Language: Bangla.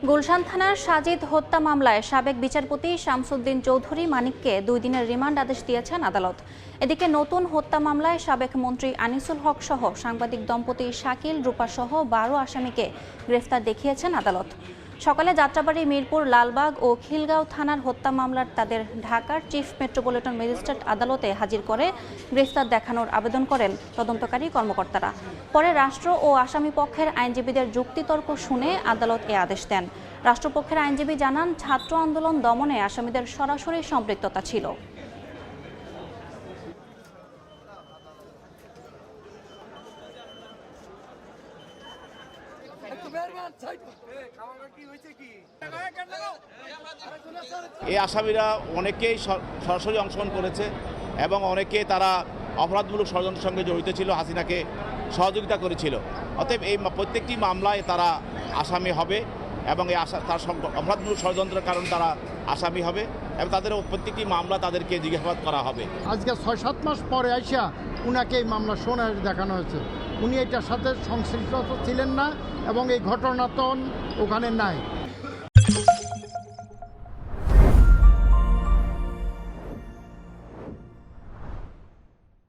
গুলশান থানার সাজিদ হত্যা মামলায় সাবেক বিচারপতি শামসুদ্দিন চৌধুরী মানিককে 2 দিনের রিমান্ড আদেশ দিয়েছেন আদালত। এদিকে নতুন হত্যা মামলায় সাবেক মন্ত্রী আনিসুল হক সহ সাংবাদিক দম্পতি শাকিল রূপা সহ 12 আসামিকে গ্রেফতার দেখিয়েছেন আদালত। সকালে যাত্রাবাড়ী, মিরপুর, লালবাগ ও খিলগাঁও থানার হত্যা মামলার তাদের ঢাকার চিফ মেট্রোপলিটন ম্যাজিস্ট্রেট আদালতে হাজির করে গ্রেফতার দেখানোর আবেদন করেন তদন্তকারী কর্মকর্তারা। পরে রাষ্ট্র ও আসামি পক্ষের আইনজীবীদের যুক্তিতর্ক শুনে আদালত এ আদেশ দেন। রাষ্ট্রপক্ষের আইনজীবী জানান, ছাত্র আন্দোলন দমনে আসামিদের সরাসরি সম্পৃক্ততা ছিল। এই আসামিরা অনেকেই সরাসরি অংশগ্রহণ করেছে এবং অনেকে তারা অপরাধমূলক ষড়যন্ত্রের সঙ্গে জড়িত ছিল, হাসিনাকে সহযোগিতা করেছিল। অতএব এই প্রত্যেকটি মামলায় তারা আসামি হবে এবং এই তার অপরাধমূলক ষড়যন্ত্রের কারণে তারা আসামি হবে এবং তাদের প্রত্যেকটি মামলা তাদেরকে জিজ্ঞাসাবাদ করা হবে। আজকে 6-7 মাস পরে আইসা উনাকে এই মামলা শোনার দেখানো হয়েছে। উনি এটার সাথে সংশ্লিষ্ট ছিলেন না এবং এই ঘটনা তো ওখানে নাই।